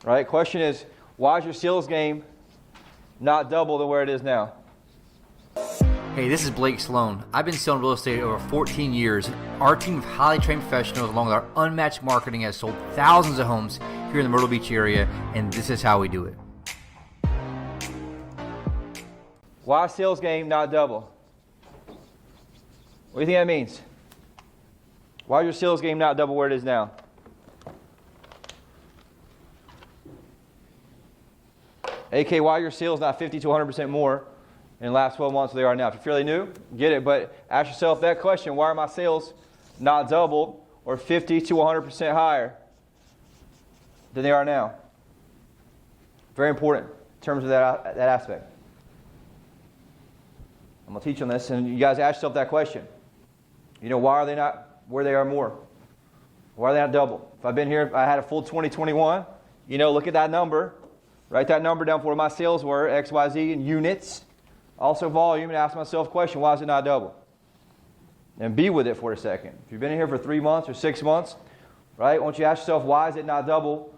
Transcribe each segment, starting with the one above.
Right? Question is, why is your sales game not double than where it is now? Hey, this is Blake Sloan. I've been selling real estate over 14 years. Our team of highly trained professionals, along with our unmatched marketing, has sold thousands of homes here in the Myrtle Beach area, and this is how we do it. Why sales game not double? What do you think that means? Why is your sales game not double where it is now? AK, why are your sales not 50 to 100% more in the last 12 months than they are now? If you're fairly new, get it, but ask yourself that question. Why are my sales not doubled or 50 to 100% higher than they are now? Very important in terms of that aspect. I'm going to teach on this, and you guys ask yourself that question. You know, why are they not where they are more? Why are they not double? If I've been here, I had a full 2021, you know, look at that number. Write that number down for what my sales were, X, Y, Z, in units. Also volume, and ask myself the question, why is it not double? And be with it for a second. If you've been here for 3 months or 6 months, right, why don't you ask yourself, why is it not double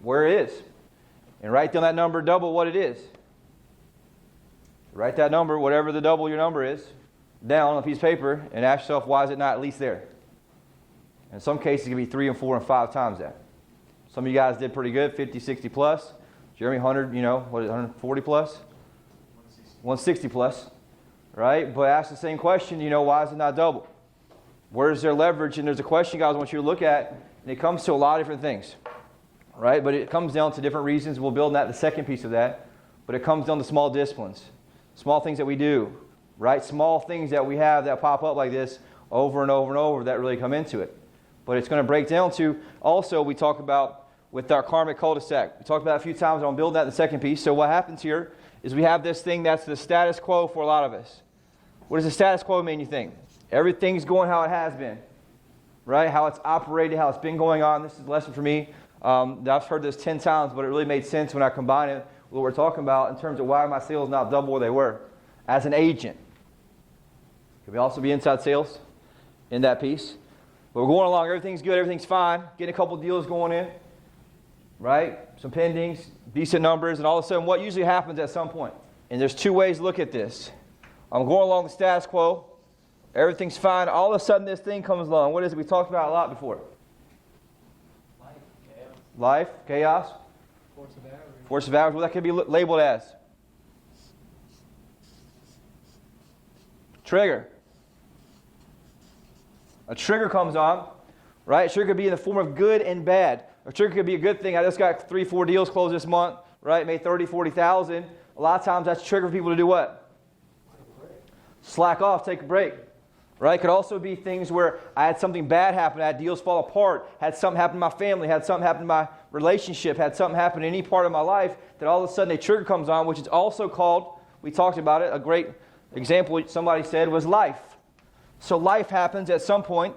where it is? And write down that number, double what it is. Write that number, whatever the double your number is, down on a piece of paper, and ask yourself, why is it not at least there? In some cases, it can be 3 and 4 and 5 times that. Some of you guys did pretty good, 50, 60 plus. Jeremy, 100, you know, what is it, 140 plus? 160 plus, right? But ask the same question, you know, why is it not double? Where's their leverage? And there's a question, guys, I want you to look at, and it comes to a lot of different things, right? But it comes down to different reasons. We'll build that, the second piece of that. But it comes down to small disciplines, small things that we do, right? Small things that we have that pop up like this over and over and over that really come into it. But it's going to break down to, also we talk about with our karmic cul-de-sac. We talked about it a few times. I'll build that in the second piece. So what happens here is we have this thing that's the status quo for a lot of us. What does the status quo mean, you think? Everything's going how it has been, right? How it's operated, how it's been going on. This is a lesson for me. I've heard this 10 times, but it really made sense when I combine it with what we're talking about in terms of why my sales not double where they were. As an agent. Could we also be inside sales in that piece? But we're going along, everything's good, everything's fine. Getting a couple deals going in. Right? Some pendings, decent numbers, and all of a sudden what usually happens at some point? And there's 2 ways to look at this. I'm going along the status quo. Everything's fine. All of a sudden this thing comes along. What is it? We talked about it a lot before. Life, chaos. Life, chaos. Force of average. Force of average. Well, that could be labeled as. Trigger. A trigger comes on. Right? A trigger could be in the form of good and bad. A trigger could be a good thing. I just got 3, 4 deals closed this month, right? Made 30, 40,000. A lot of times that's a trigger for people to do what? Slack off, take a break. Right? Could also be things where I had something bad happen, I had deals fall apart, had something happen to my family, had something happen to my relationship, had something happen in any part of my life, that all of a sudden a trigger comes on, which is also called, we talked about it, a great example somebody said was life. So life happens at some point,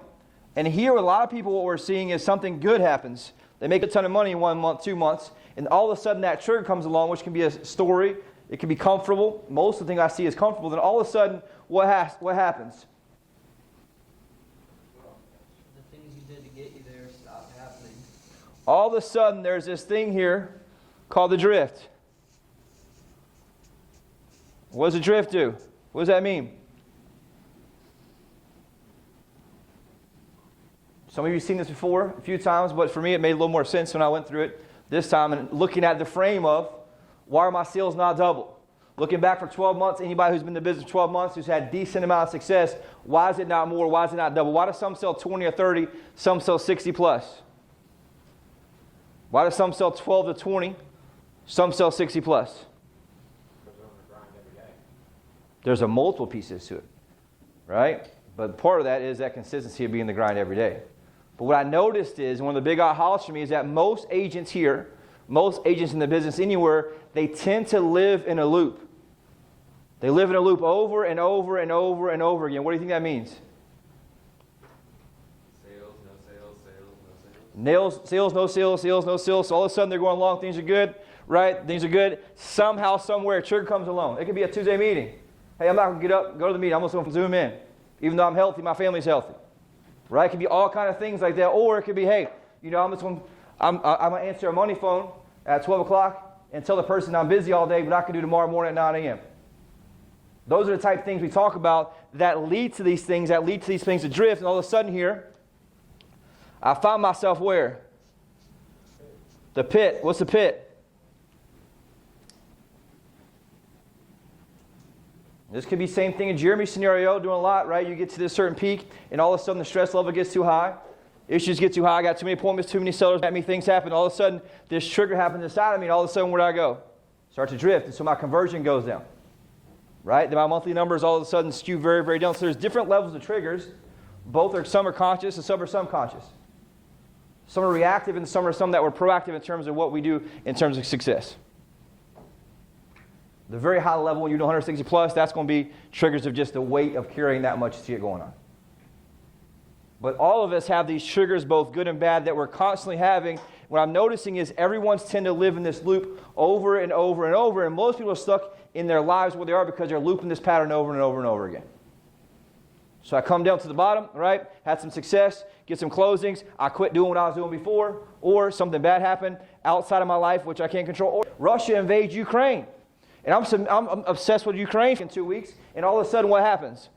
and here with a lot of people what we're seeing is something good happens. They make a ton of money in 1 month, 2 months, and all of a sudden that trigger comes along, which can be a story. It can be comfortable. Most of the things I see is comfortable. Then all of a sudden, what happens? The things you did to get you there stop happening. All of a sudden, there's this thing here called the drift. What does the drift do? What does that mean? Some of you have seen this before a few times, but for me it made a little more sense when I went through it this time and looking at the frame of why are my sales not double? Looking back for 12 months, anybody who's been in the business for 12 months who's had decent amount of success, why is it not more? Why is it not double? Why do some sell 20 or 30, some sell 60 plus? Why do some sell 12 to 20, some sell 60 plus? There's a multiple pieces to it, right? But part of that is that consistency of being in the grind every day. But what I noticed is, one of the big ahas for me is that most agents here, most agents in the business anywhere, they tend to live in a loop. They live in a loop over and over and over and over again. What do you think that means? Sales, no sales, sales, no sales. Sales, no sales, sales, no sales. So all of a sudden they're going along, things are good, right? Things are good. Somehow, somewhere, a trigger comes along. It could be a Tuesday meeting. Hey, I'm not going to get up, go to the meeting. I'm just going to Zoom in. Even though I'm healthy, my family's healthy. Right? It could be all kind of things like that. Or it could be, hey, you know, I'm going to answer a money phone at 12 o'clock and tell the person I'm busy all day, but I can do tomorrow morning at 9 a.m. Those are the type of things we talk about that lead to these things, that lead to these things to drift. And all of a sudden here, I found myself where? The pit. What's the pit? This could be the same thing in Jeremy's scenario, doing a lot, right? You get to this certain peak, and all of a sudden the stress level gets too high. Issues get too high. I got too many appointments, too many sellers at me, things happen. All of a sudden, this trigger happens inside of me, and all of a sudden, where do I go? Start to drift, and so my conversion goes down. Right? Then my monthly numbers all of a sudden skew very, very down. So there's different levels of triggers. Some are conscious and some are subconscious. Some are reactive and some that were proactive in terms of what we do in terms of success. The very high level, when you do 160 plus, that's going to be triggers of just the weight of carrying that much shit going on. But all of us have these triggers, both good and bad, that we're constantly having. What I'm noticing is everyone's tend to live in this loop over and over and over, and most people are stuck in their lives where they are because they're looping this pattern over and over and over again. So I come down to the bottom, right? Had some success, get some closings. I quit doing what I was doing before, or something bad happened outside of my life, which I can't control. Or Russia invades Ukraine, and I'm obsessed with Ukraine in 2 weeks, and all of a sudden what happens?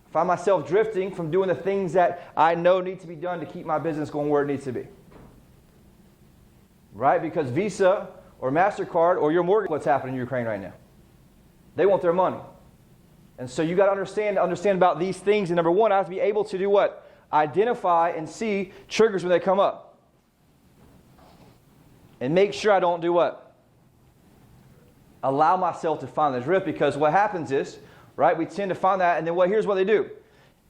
I find myself drifting from doing the things that I know need to be done to keep my business going where it needs to be. Right? Because Visa or MasterCard or your mortgage, what's happening in Ukraine right now? They want their money. And so you got to understand about these things. And number one, I have to be able to do what? Identify and see triggers when they come up. And make sure I don't do what? Allow myself to find the drift, because what happens is, right, we tend to find that, and then here's what they do.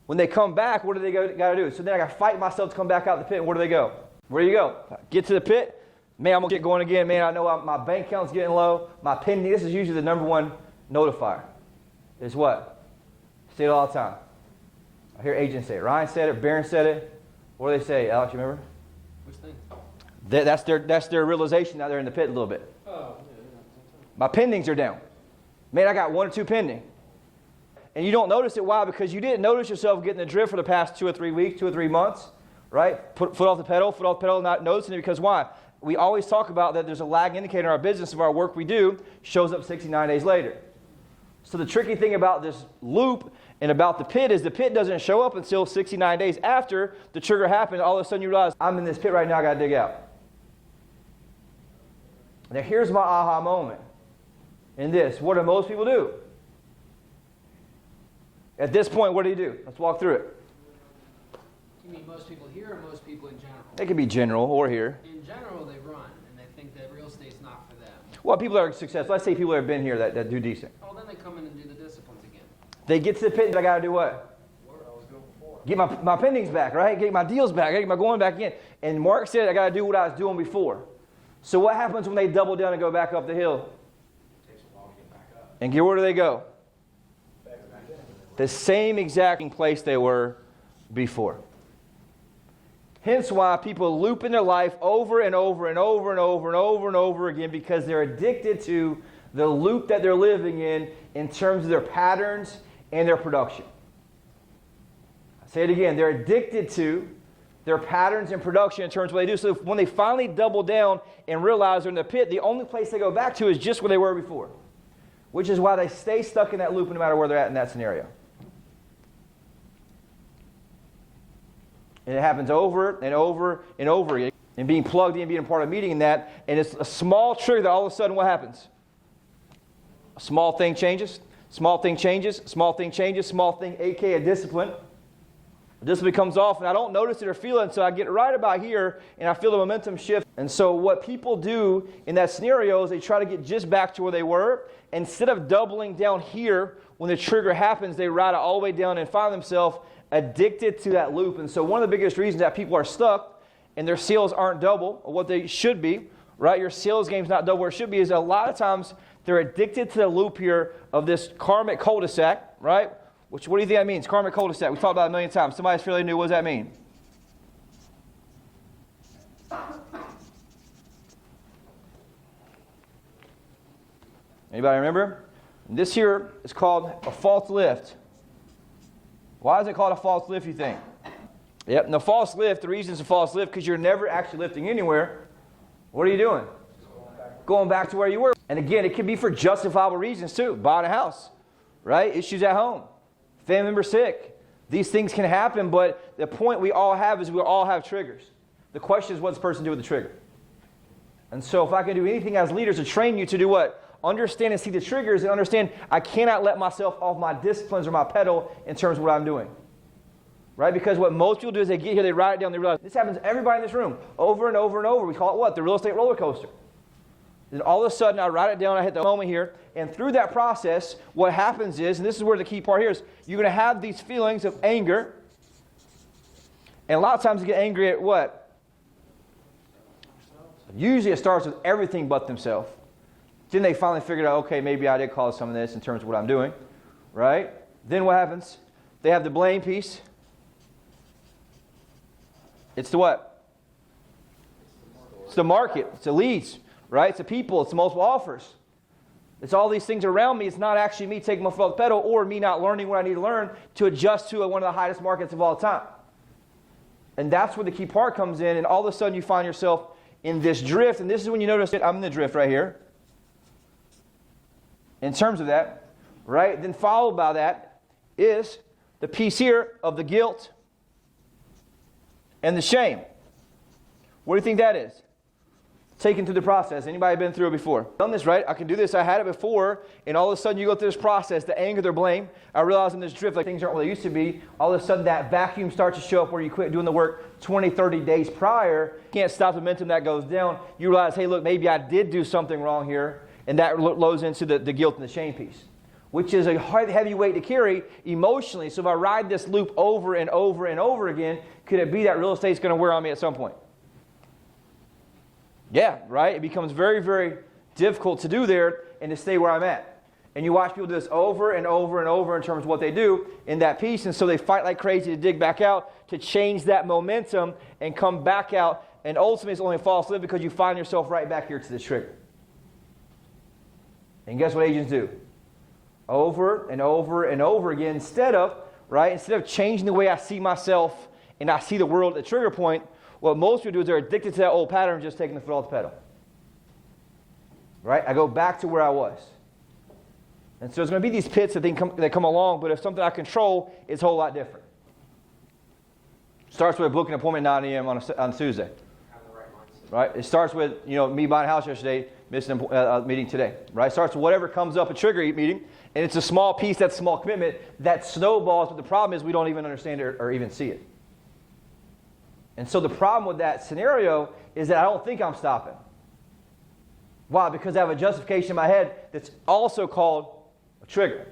When they come back, what do they got to do? So then I got to fight myself to come back out the pit. And where do they go? Where do you go? Get to the pit. Man, I'm going to get going again. Man, I know my bank account's getting low. My pending, this is usually the number one notifier. Is what? Say it all the time. I hear agents say it. Ryan said it. Barron said it. What do they say? Alex, you remember? Which thing? That's their realization out there in the pit a little bit. Oh, yeah. My pendings are down. Man, I got 1 or 2 pending. And you don't notice it. Why? Because you didn't notice yourself getting the drift for the past 2 or 3 weeks, 2 or 3 months. Right? Foot off the pedal, not noticing it. Because why? We always talk about that there's a lag indicator in our business of our work we do shows up 69 days later. So the tricky thing about this loop and about the pit is the pit doesn't show up until 69 days after the trigger happened. All of a sudden you realize, I'm in this pit right now, I got to dig out. Now here's my aha moment in this. What do most people do? At this point, what do you do? Let's walk through it. You mean most people here or most people in general? It could be general or here. In general, they run, and they think that real estate's not for them. Well, people that are successful, let's say people that have been here that do decent. Oh, then they come in and do the disciplines again. They get to the pit, I got to do what? Where I was going before. Get my pendings back, right? Get my deals back. Get my going back in. And Mark said, I got to do what I was doing before. So what happens when they double down and go back up the hill? It takes a while to get back up. And where do they go? The same exact place they were before. Hence why people loop in their life over and over and over and over and over and over again, because they're addicted to the loop that they're living in terms of their patterns and their production. I'll say it again. They're addicted to their patterns and production in terms of what they do. So when they finally double down and realize they're in the pit, the only place they go back to is just where they were before, which is why they stay stuck in that loop no matter where they're at in that scenario. And it happens over and over and over again. And being plugged in, being a part of a meeting in that, and it's a small trigger that all of a sudden what happens? A small thing changes, small thing changes, small thing changes, small thing, aka a discipline. A discipline comes off, and I don't notice it or feel it until I get right about here, and I feel the momentum shift. And so what people do in that scenario is they try to get just back to where they were. Instead of doubling down here when the trigger happens, they ride it all the way down and find themselves addicted to that loop. And so one of the biggest reasons that people are stuck and their sales aren't double or what they should be, right? Your sales game's not double where it should be, is a lot of times they're addicted to the loop here of this karmic cul-de-sac, right? Which, what do you think that means? Karmic cul-de-sac. We've talked about it a million times. Somebody's fairly new. What does that mean? Anybody remember? This here is called a false lift. Why is it called a false lift, you think? Yep, and the false lift, the reason it's a false lift, because you're never actually lifting anywhere. What are you doing? Going back to where you were. And again, it can be for justifiable reasons too. Buying a house, right? Issues at home. Family member sick. These things can happen, but the point we all have is we all have triggers. The question is, what does the person do with the trigger? And so if I can do anything as leaders to train you to do what? Understand and see the triggers and understand I cannot let myself off my disciplines or my pedal in terms of what I'm doing. Right? Because what most people do is they get here, they write it down, they realize this happens to everybody in this room over and over and over. We call it what? The real estate roller coaster. Then all of a sudden I write it down, I hit the moment here, and through that process, what happens is, and this is where the key part here is, you're going to have these feelings of anger. And a lot of times you get angry at what? Usually it starts with everything but themselves. Then they finally figured out, okay, maybe I did cause some of this in terms of what I'm doing. Right? Then what happens? They have the blame piece. It's the what? It's the market. It's the leads. Right? It's the people. It's the multiple offers. It's all these things around me. It's not actually me taking my foot off the pedal or me not learning what I need to learn to adjust to one of the highest markets of all time. And that's where the key part comes in, and all of a sudden you find yourself in this drift, and this is when you notice that I'm in the drift right here. In terms of that, right? Then followed by that is the piece here of the guilt and the shame. What do you think that is? Taken through the process. Anybody been through it before? Done this, right? I can do this. I had it before, and all of a sudden you go through this process, the anger, the blame. I realize in this drift, like things aren't what they used to be. All of a sudden that vacuum starts to show up where you quit doing the work 20, 30 days prior. You can't stop the momentum that goes down. You realize, hey, look, maybe I did do something wrong here, and that flows into the guilt and the shame piece, which is a heavy weight to carry emotionally. So if I ride this loop over and over and over again, could it be that real estate's going to wear on me at some point? Yeah, right? It becomes very, very difficult to do there and to stay where I'm at. And you watch people do this over and over and over in terms of what they do in that piece. And so they fight like crazy to dig back out, to change that momentum and come back out. And ultimately it's only a false lift because you find yourself right back here to this trigger. And guess what agents do? Over and over and over again, instead of changing the way I see myself and I see the world at the trigger point, what most people do is they're addicted to that old pattern of just taking the foot off the pedal. Right? I go back to where I was. And so there's going to be these pits that come along, but if something I control, it's a whole lot different. Starts with booking an appointment at 9 a.m. on Tuesday. Have the right mindset. Right? It starts with, me buying a house yesterday, missing a meeting today. Right? It starts with whatever comes up, a trigger meeting, and it's a small piece, that small commitment, that snowballs, but the problem is we don't even understand it or even see it. And so the problem with that scenario is that I don't think I'm stopping. Why? Because I have a justification in my head that's also called a trigger.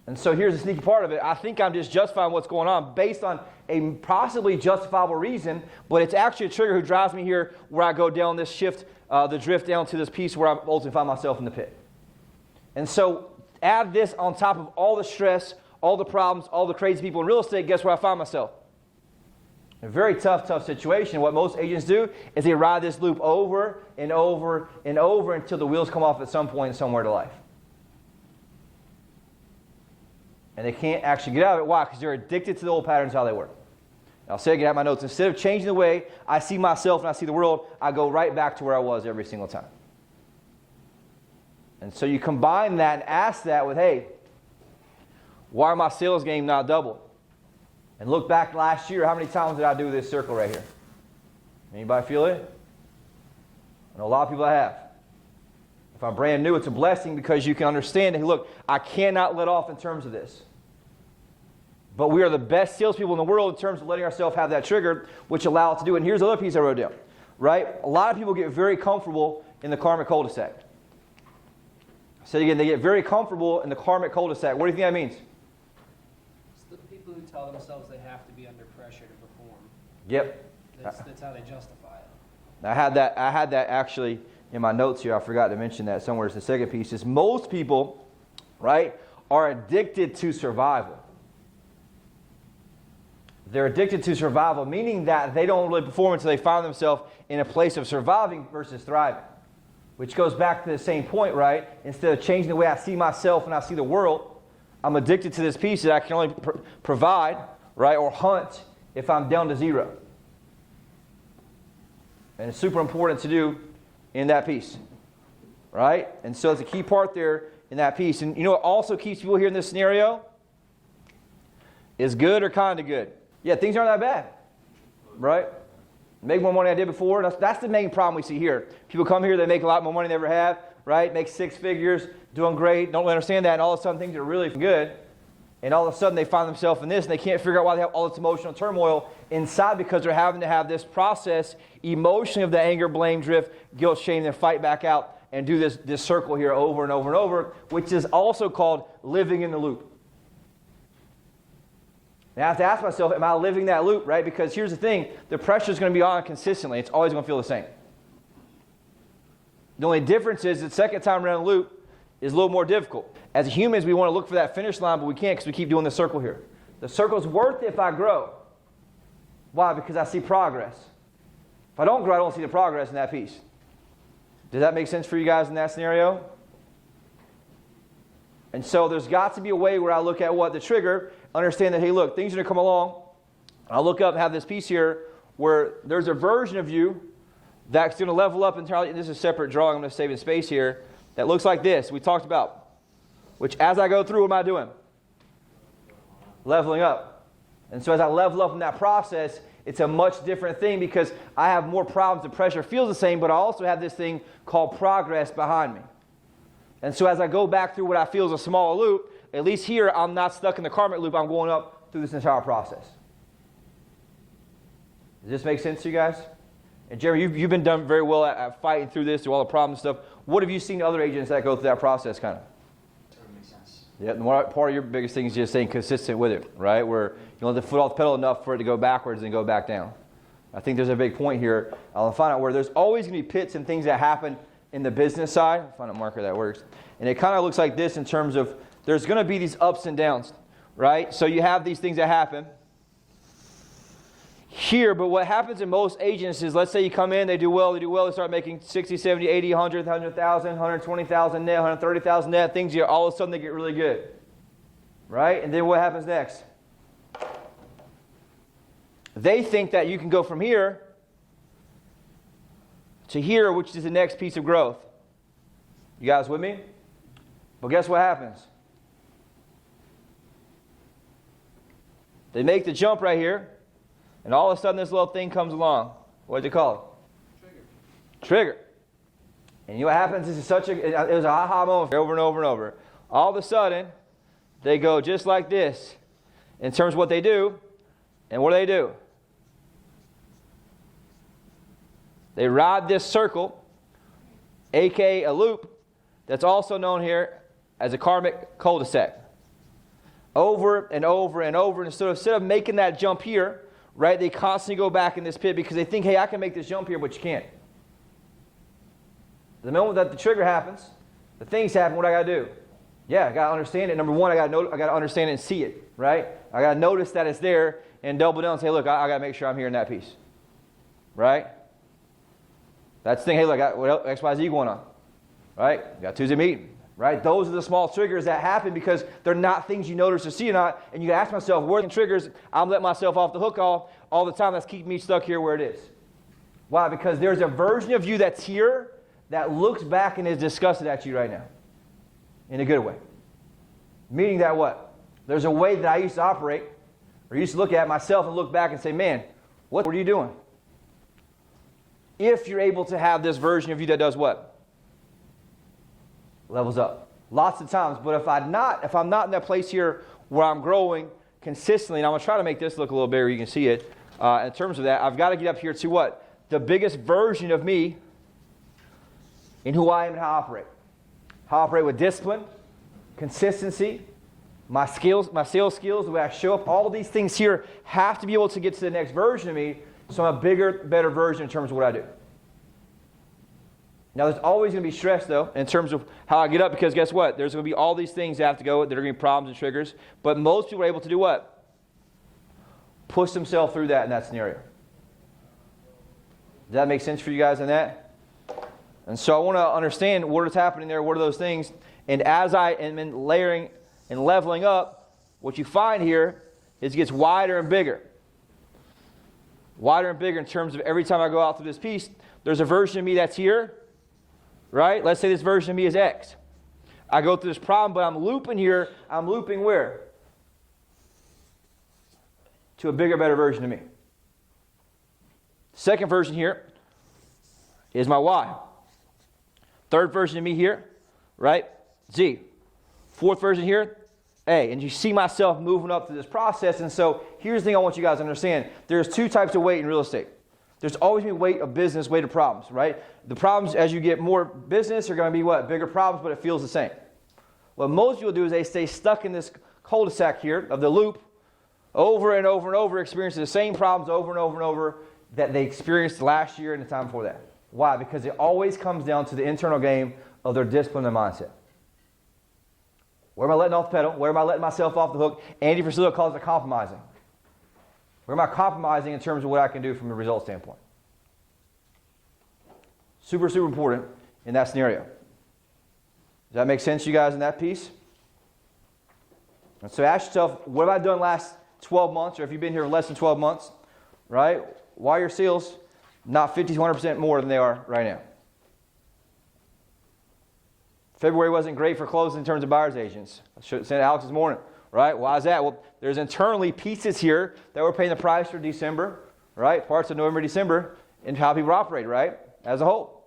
And so here's the sneaky part of it. I think I'm just justifying what's going on based on a possibly justifiable reason, but it's actually a trigger who drives me here where I go down this shift, the drift down to this piece where I ultimately find myself in the pit. And so add this on top of all the stress, all the problems, all the crazy people in real estate, guess where I find myself? A very tough situation. What most agents do is they ride this loop over and over and over until the wheels come off at some point somewhere to life. And they can't actually get out of it. Why? Because they're addicted to the old patterns, how they work. I'll say again, I have my notes. Instead of changing the way I see myself and I see the world, I go right back to where I was every single time. And so you combine that and ask that with, hey, why are my sales game not doubled? And look back last year, how many times did I do this circle right here? Anybody feel it? I know a lot of people I have. If I'm brand new, it's a blessing because you can understand, hey, look, I cannot let off in terms of this. But we are the best salespeople in the world in terms of letting ourselves have that trigger, which allow us to do it. And here's the other piece I wrote down, right? A lot of people get very comfortable in the karmic cul-de-sac. I said again, they get very comfortable in the karmic cul-de-sac. What do you think that means? Who tell themselves they have to be under pressure to perform. Yep. That's how they justify it. I had that actually in my notes here. I forgot to mention that somewhere. It's the second piece. Is most people, right, are addicted to survival. They're addicted to survival, meaning that they don't really perform until they find themselves in a place of surviving versus thriving. Which goes back to the same point, right? Instead of changing the way I see myself and I see the world, I'm addicted to this piece that I can only provide right? Or hunt if I'm down to 0. And it's super important to do in that piece, right? And so it's a key part there in that piece. And you know what also keeps people here in this scenario? Is good or kind of good. Yeah, things aren't that bad, right? Make more money than I did before. That's the main problem we see here. People come here, they make a lot more money than they ever have, right? Make 6 figures, doing great, don't really understand that, and all of a sudden things are really good. And all of a sudden they find themselves in this, and they can't figure out why they have all this emotional turmoil inside, because they're having to have this process emotionally of the anger, blame, drift, guilt, shame, then fight back out and do this circle here over and over and over, which is also called living in the loop. Now I have to ask myself, am I living that loop, right? Because here's the thing, the pressure is going to be on consistently. It's always going to feel the same. The only difference is the second time around the loop is a little more difficult. As humans, we want to look for that finish line, but we can't because we keep doing the circle here. The circle is worth it if I grow. Why? Because I see progress. If I don't grow, I don't see the progress in that piece. Does that make sense for you guys in that scenario? And so there's got to be a way where I look at what? The trigger, understand that, hey, look, things are going to come along. I'll look up and have this piece here where there's a version of you that's going to level up entirely. This is a separate drawing. I'm going to save in space here. That looks like this. We talked about. Which as I go through, what am I doing? Leveling up. And so as I level up in that process, it's a much different thing because I have more problems. The pressure feels the same, but I also have this thing called progress behind me. And so as I go back through what I feel is a small loop, at least here I'm not stuck in the karmic loop. I'm going up through this entire process. Does this make sense to you guys? And Jeremy, you've been done very well at fighting through this, through all the problems and stuff. What have you seen other agents that go through that process kind of? Totally makes sense. Yeah, and part of your biggest thing is just staying consistent with it, right? Where you let the foot off the pedal enough for it to go backwards and go back down. I think there's a big point here. I'll find out where there's always going to be pits and things that happen in the business side. I'll find a marker that works. And it kind of looks like this in terms of there's going to be these ups and downs, right? So you have these things that happen here, but what happens in most agents is, let's say you come in, they do well, they start making 60, 70, 80, 100, 100,000, 120,000 net, 130,000 net, things here, all of a sudden they get really good, right? And then what happens next? They think that you can go from here to here, which is the next piece of growth. You guys with me? But guess what happens? They make the jump right here, and all of a sudden this little thing comes along. What do you call it? Trigger. And you know what happens? This is it was an aha moment over and over and over. All of a sudden, they go just like this in terms of what they do. And what do? They ride this circle, aka a loop, that's also known here as a karmic cul-de-sac. Over and over and over. And so instead of making that jump here, right, they constantly go back in this pit because they think, hey, I can make this jump here, but you can't. The moment that the trigger happens, the things happen, what do I got to do? Yeah, I got to understand it. Number one, I got to understand it and see it, right? I got to notice that it's there and double down and say, look, I got to make sure I'm here in that piece, right? That's the thing, hey, look, I got what X, Y, Z going on, right? Got Tuesday meeting, right? Those are the small triggers that happen because they're not things you notice or see or not. And you ask myself, where are the triggers? I'm letting myself off the hook all the time. That's keeping me stuck here where it is. Why? Because there's a version of you that's here that looks back and is disgusted at you right now. In a good way. Meaning that what? There's a way that I used to operate, or used to look at myself and look back and say, man, what are you doing? If you're able to have this version of you that does what? Levels up. Lots of times. But if I'm not in that place here where I'm growing consistently, and I'm going to try to make this look a little bigger, you can see it. In terms of that, I've got to get up here to what? The biggest version of me in who I am and how I operate. How I operate with discipline, consistency, my skills, my sales skills, the way I show up. All these things here have to be able to get to the next version of me, so I'm a bigger, better version in terms of what I do. Now, there's always going to be stress, though, in terms of how I get up, because guess what? There's going to be all these things that have to go, that are going to be problems and triggers. But most people are able to do what? Push themselves through that in that scenario. Does that make sense for you guys in that? And so I want to understand what is happening there, what are those things. And as I am layering and leveling up, what you find here is it gets wider and bigger. Wider and bigger in terms of every time I go out through this piece, there's a version of me that's here, right? Let's say this version of me is X. I go through this problem, but I'm looping here. I'm looping where? To a bigger, better version of me. Second version here is my Y. Third version of me here, right? Z. Fourth version here, A. And you see myself moving up through this process. And so here's the thing I want you guys to understand. There's two types of weight in real estate. There's always going to be weight of business, weight of problems, right? The problems, as you get more business, are going to be what? Bigger problems, but it feels the same. What most people do is they stay stuck in this cul-de-sac here of the loop over and over and over, experiencing the same problems over and over and over that they experienced last year and the time before that. Why? Because it always comes down to the internal game of their discipline and mindset. Where am I letting off the pedal? Where am I letting myself off the hook? Andy Frisilla calls it compromising. Where am I compromising in terms of what I can do from a result standpoint? Super, super important in that scenario. Does that make sense to you guys in that piece? And so ask yourself, what have I done last 12 months, or if you've been here less than 12 months, right? Why are your sales not 50 to 100% more than they are right now? February wasn't great for closing in terms of buyer's agents. I should send Alex this morning, right? Why is that? Well, there's internally pieces here that we're paying the price for December, right? Parts of November, December, and how people operate, right? As a whole.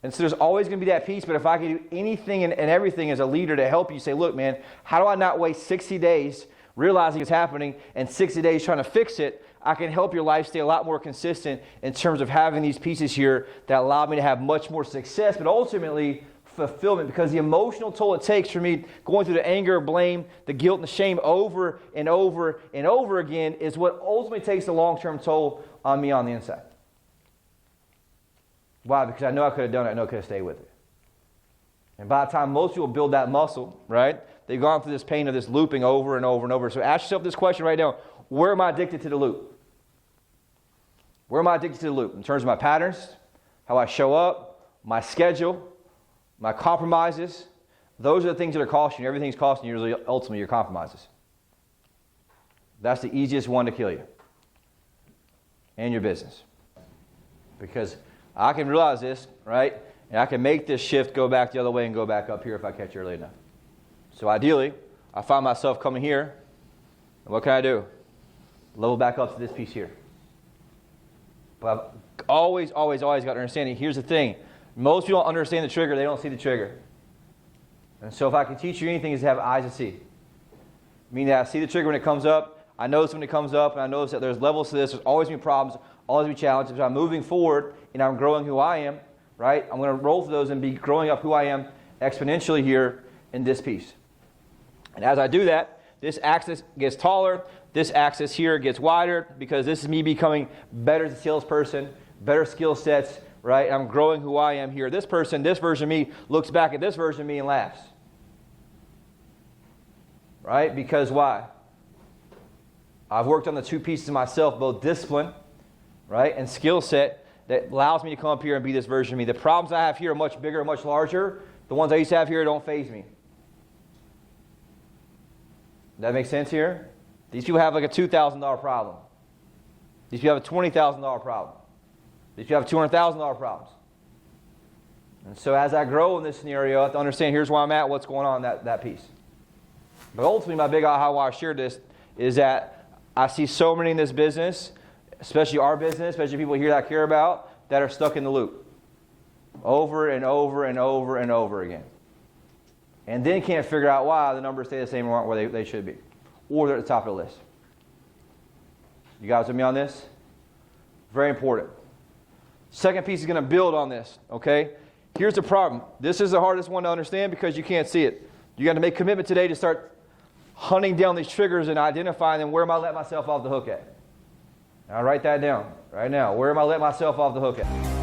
And so there's always going to be that piece, but if I can do anything and everything as a leader to help you say, look, man, how do I not waste 60 days realizing it's happening and 60 days trying to fix it? I can help your life stay a lot more consistent in terms of having these pieces here that allow me to have much more success, but ultimately fulfillment, because the emotional toll it takes for me going through the anger, blame, the guilt, and the shame over and over and over again is what ultimately takes the long-term toll on me on the inside. Why? Because I know I could have done it. I know I could have stayed with it. And by the time most people build that muscle, right, they've gone through this pain of this looping over and over and over. So ask yourself this question right now. Where am I addicted to the loop? Where am I addicted to the loop? In terms of my patterns, how I show up, my schedule, my compromises. Those are the things that are costing you. Everything's costing you, usually, ultimately, your compromises. That's the easiest one to kill you. And your business. Because I can realize this, right? And I can make this shift go back the other way and go back up here if I catch it early enough. So ideally, I find myself coming here. And what can I do? Level back up to this piece here. But I've always got to understand it. Here's the thing. Most people don't understand the trigger. They don't see the trigger. And so if I can teach you anything, is to have eyes to see. Meaning that I see the trigger when it comes up. I notice when it comes up. And I notice that there's levels to this. There's always going to be problems. Always be challenges. If I'm moving forward and I'm growing who I am, right? I'm going to roll through those and be growing up who I am exponentially here in this piece. And as I do that, this axis gets taller. This axis here gets wider because this is me becoming better as a salesperson, better skill sets, right? I'm growing who I am here. This person, this version of me, looks back at this version of me and laughs. Right? Because why? I've worked on the two pieces of myself, both discipline, right, and skill set that allows me to come up here and be this version of me. The problems I have here are much bigger and much larger. The ones I used to have here don't faze me. Does that make sense here? These people have like a $2,000 problem. These people have a $20,000 problem. These people have $200,000 problems. And so as I grow in this scenario, I have to understand here's where I'm at, what's going on in that piece. But ultimately, my big aha why I shared this is that I see so many in this business, especially our business, especially people here that I care about, that are stuck in the loop. Over and over and over and over again. And then can't figure out why the numbers stay the same or aren't where they should be. Or they're at the top of the list. You guys with me on this? Very important. Second piece is going to build on this, okay? Here's the problem. This is the hardest one to understand because you can't see it. You got to make commitment today to start hunting down these triggers and identifying them. Where am I letting myself off the hook at? Now write that down right now. Where am I letting myself off the hook at?